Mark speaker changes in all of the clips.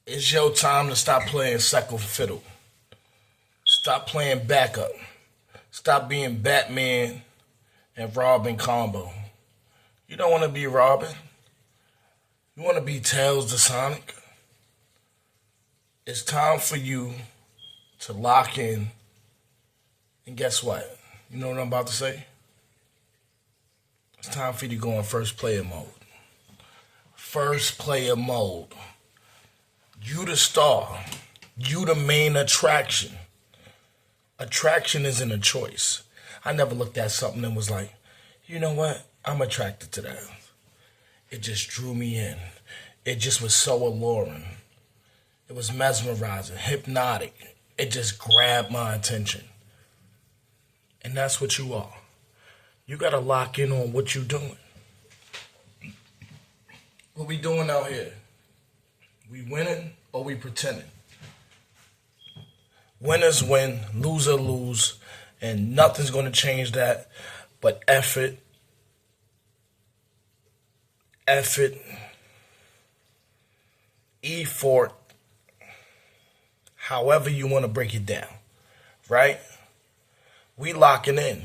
Speaker 1: It's your time to stop playing second fiddle. Stop playing backup. Stop being Batman and Robin combo. You don't want to be Robin. You want to be Tails the Sonic. It's time for you to lock in. And guess what? You know what I'm about to say? It's time for you to go in first player mode. First player mode. You the star. You the main attraction. Attraction isn't a choice. I never looked at something and was like, you know what? I'm attracted to that. It just drew me in. It just was so alluring. It was mesmerizing, hypnotic. It just grabbed my attention. And that's what you are. You got to lock in on what you're doing. What we doing out here? We winning or we pretending? Winners win, loser lose, and nothing's going to change that but effort, effort, however you want to break it down, right? We locking in.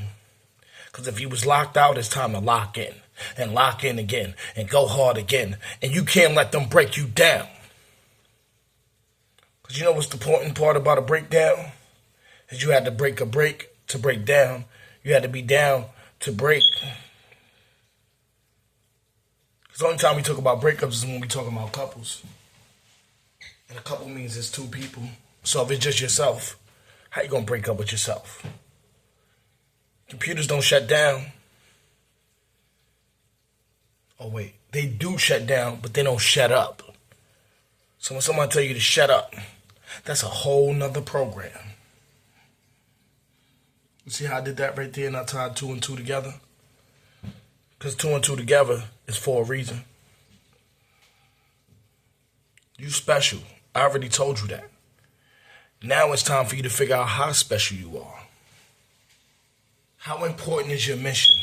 Speaker 1: Because if you was locked out, it's time to lock in. And lock in again. And go hard again. And you can't let them break you down. Because you know what's the important part about a breakdown? Is you had to break a break to break down. You had to be down to break. Because the only time we talk about breakups is when we talk about couples. And a couple means it's two people. So if it's just yourself, how you going to break up with yourself? Computers don't shut down. Oh, wait. They do shut down, but they don't shut up. So when someone tell you to shut up, that's a whole nother program. You see how I did that right there and I tied two and two together? Because two and two together is for a reason. You special. I already told you that. Now it's time for you to figure out how special you are. How important is your mission?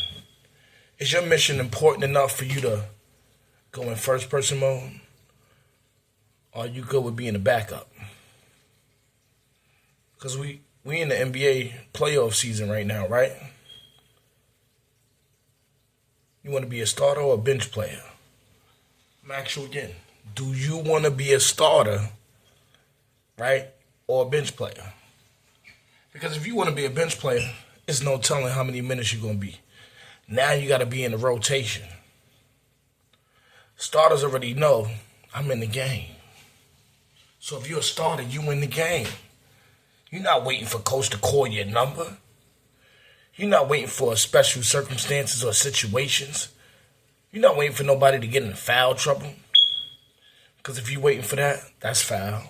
Speaker 1: Is your mission important enough for you to go in first person mode? Or are you good with being a backup? Because we in the NBA playoff season right now, right? You want to be a starter or a bench player? I'm going to ask you again. Do you want to be a starter, right, or a bench player? Because if you want to be a bench player, it's no telling how many minutes you're going to be. Now you got to be in the rotation. Starters already know I'm in the game. So if you're a starter, you in the game. You're not waiting for coach to call your number. You're not waiting for special circumstances or situations. You're not waiting for nobody to get in foul trouble. Because if you're waiting for that, that's foul.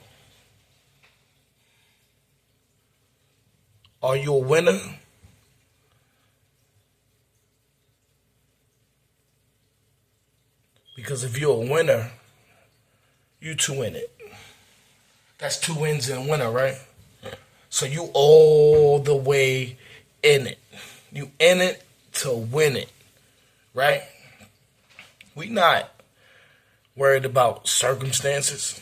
Speaker 1: Are you a winner? Because if you're a winner, you two in it. That's two wins and a winner, right? So you all the way in it. You in it to win it, right? We not worried about circumstances.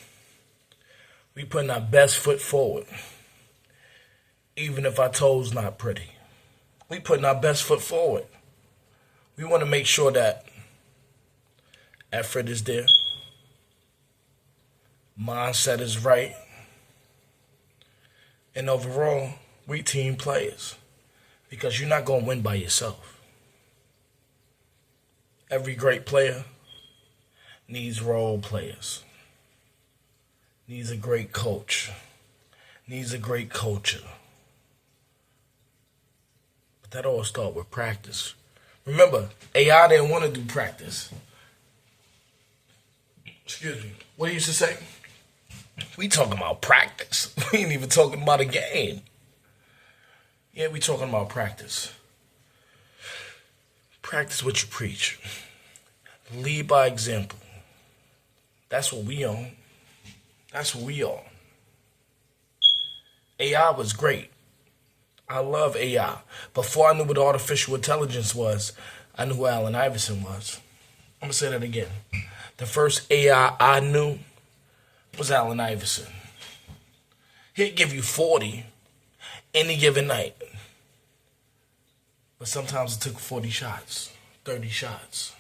Speaker 1: We putting our best foot forward. Even if our toes not pretty. We putting our best foot forward. We want to make sure that effort is there. Mindset is right. And overall, we team players. Because you're not going to win by yourself. Every great player needs role players. Needs a great coach. Needs a great coacher. But that all starts with practice. Remember, AI didn't want to do practice. Excuse me. What he used to say? We talking about practice. We ain't even talking about a game. Yeah, we talking about practice. Practice what you preach. Lead by example. That's what we on. That's what we on. AI was great. I love AI. Before I knew what artificial intelligence was, I knew who Allen Iverson was. I'm going to say that again. The first AI I knew was Allen Iverson. He'd give you 40 any given night. But sometimes it took 40 shots, 30 shots.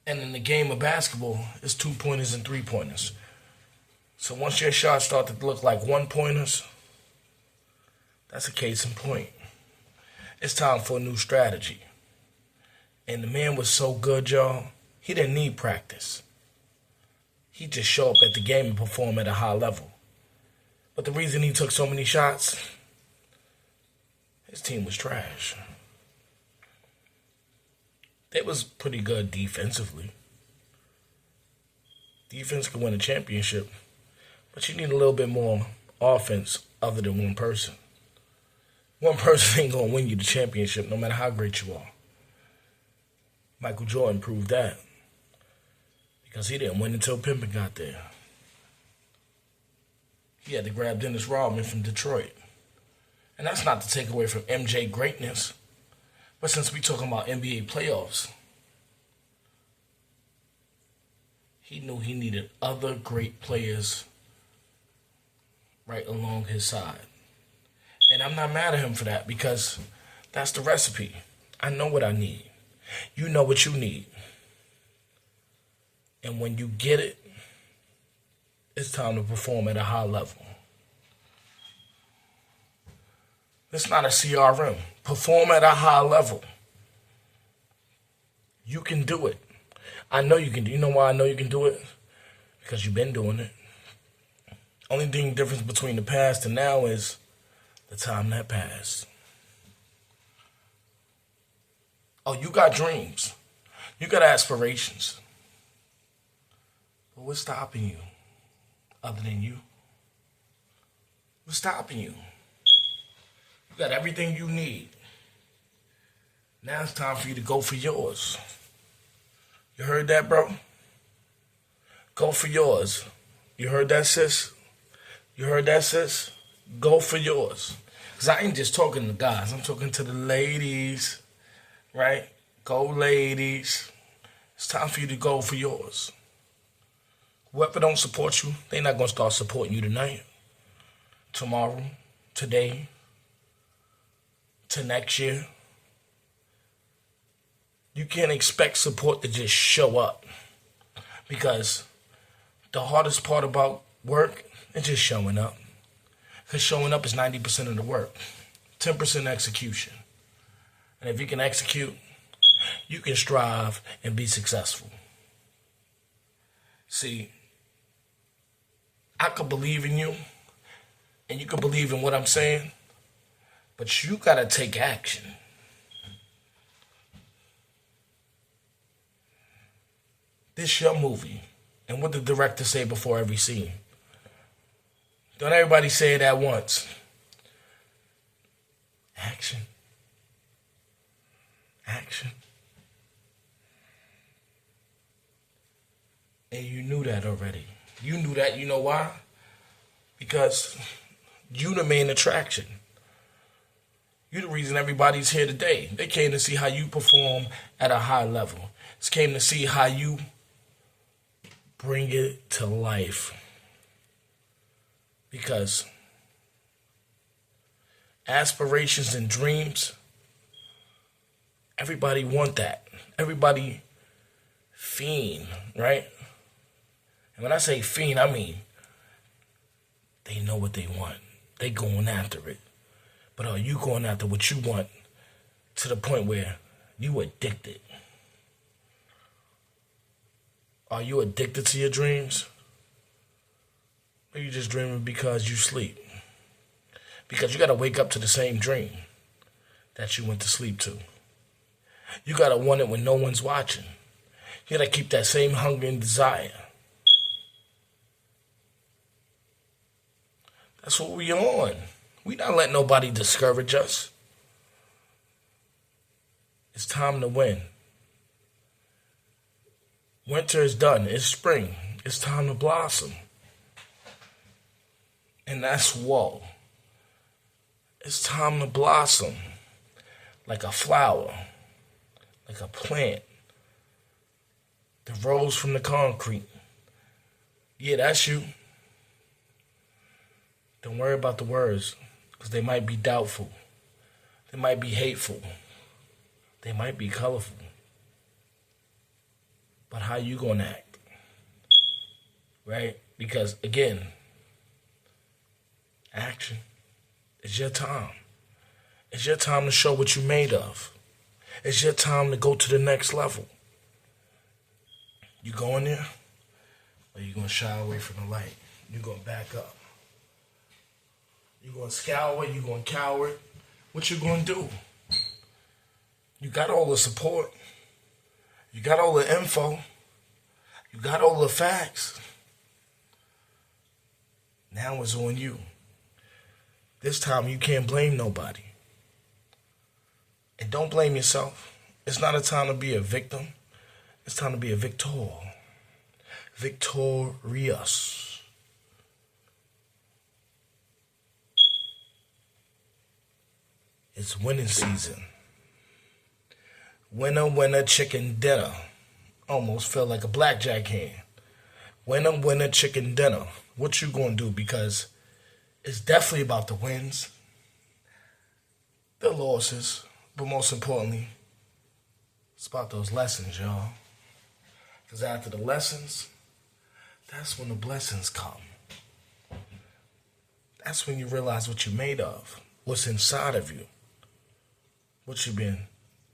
Speaker 1: And in the game of basketball, it's 2-pointers and 3-pointers. So once your shots start to look like 1-pointers, that's a case in point. It's time for a new strategy. And the man was so good, y'all, he didn't need practice. He just show up at the game and perform at a high level. But the reason he took so many shots, his team was trash. They was pretty good defensively. Defense can win a championship, but you need a little bit more offense other than one person. One person ain't going to win you the championship no matter how great you are. Michael Jordan proved that because he didn't win until Pippen got there. He had to grab Dennis Rodman from Detroit. And that's not to take away from MJ greatness. But since we're talking about NBA playoffs, he knew he needed other great players right along his side. And I'm not mad at him for that because that's the recipe. I know what I need. You know what you need. And when you get it, it's time to perform at a high level. It's not a CRM. Perform at a high level. You can do it. I know you can do it. You know why I know you can do it? Because you've been doing it. Only thing difference between the past and now is the time that passed. Oh, you got dreams. You got aspirations. But what's stopping you other than you? What's stopping you? You got everything you need. Now it's time for you to go for yours. You heard that, bro? Go for yours. You heard that, sis? You heard that, sis? Go for yours. Because I ain't just talking to guys. I'm talking to the ladies. Right? Go, ladies. It's time for you to go for yours. Whoever don't support you, they not going to start supporting you tonight, tomorrow, today, to next year. You can't expect support to just show up because the hardest part about work is just showing up. Because showing up is 90% of the work, 10% execution. And if you can execute, you can strive and be successful. See, I could believe in you and you could believe in what I'm saying, but you got to take action. This your movie. And what the director say before every scene? Don't everybody say it at once. Action. Action. And you knew that already. You knew that. You know why? Because you the main attraction. You the reason everybody's here today. They came to see how you perform at a high level. They came to see how you bring it to life. Because aspirations and dreams, everybody want that. Everybody fiend, right? And when I say fiend, I mean they know what they want. They going after it. But are you going after what you want to the point where you addicted? Are you addicted to your dreams? Or you just dreaming because you sleep? Because you got to wake up to the same dream that you went to sleep to. You got to want it when no one's watching. You got to keep that same hunger and desire. That's what we on. We not letting nobody discourage us. It's time to win. Winter is done. It's spring. It's time to blossom. And that's whoa. It's time to blossom like a flower, like a plant, that rose from the concrete. Yeah, that's you. Don't worry about the words, because they might be doubtful. They might be hateful. They might be colorful. But how you gonna act? Right? Because again, action. It's your time. It's your time to show what you're made of. It's your time to go to the next level. You going there? Or you gonna shy away from the light? You gonna back up? You gonna scour? You gonna cower? What you gonna do? You got all the support. You got all the info. You got all the facts. Now it's on you. This time you can't blame nobody. And don't blame yourself. It's not a time to be a victim. It's time to be a victor. Victorious. It's winning season. Winner, winner, chicken dinner. Almost felt like a blackjack hand. Winner, winner, chicken dinner. What you gonna do? Because it's definitely about the wins, the losses, but most importantly, it's about those lessons, y'all. Because after the lessons, that's when the blessings come. That's when you realize what you're made of, what's inside of you, what you've been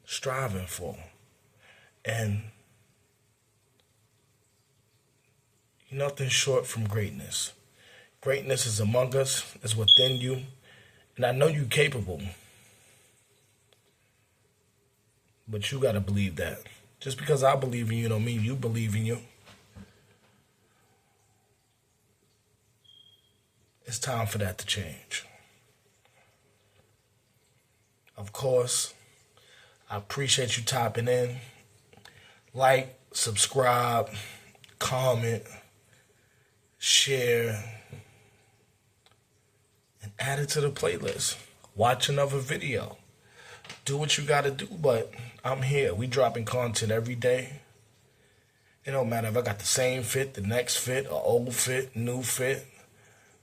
Speaker 1: striving for. And you're nothing short from greatness. Greatness is among us, is within you, and I know you're capable. But you gotta believe that. Just because I believe in you don't mean you believe in you. It's time for that to change. Of course, I appreciate you tapping in. Like, subscribe, comment, share, and add it to the playlist. Watch another video. Do what you gotta do, but I'm here. We dropping content every day. It don't matter if I got the same fit, the next fit, or old fit, new fit.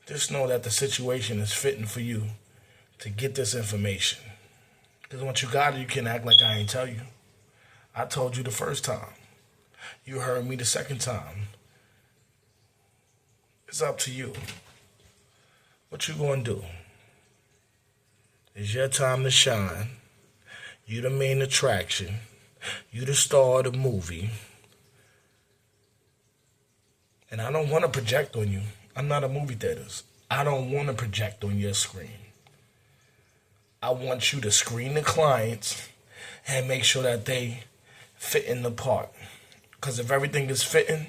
Speaker 1: Just know that the situation is fitting for you to get this information. Because once you got it, you can't act like I ain't tell you. I told you the first time. You heard me the second time. It's up to you. What you gonna do? It's your time to shine. You the main attraction. You the star of the movie. And I don't want to project on you. I'm not a movie theater. I don't want to project on your screen. I want you to screen the clients and make sure that they fit in the part. Because if everything is fitting,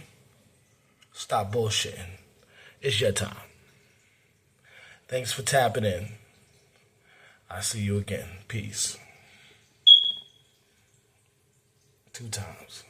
Speaker 1: stop bullshitting. It's your time. Thanks for tapping in. I'll see you again. Peace. 2 times.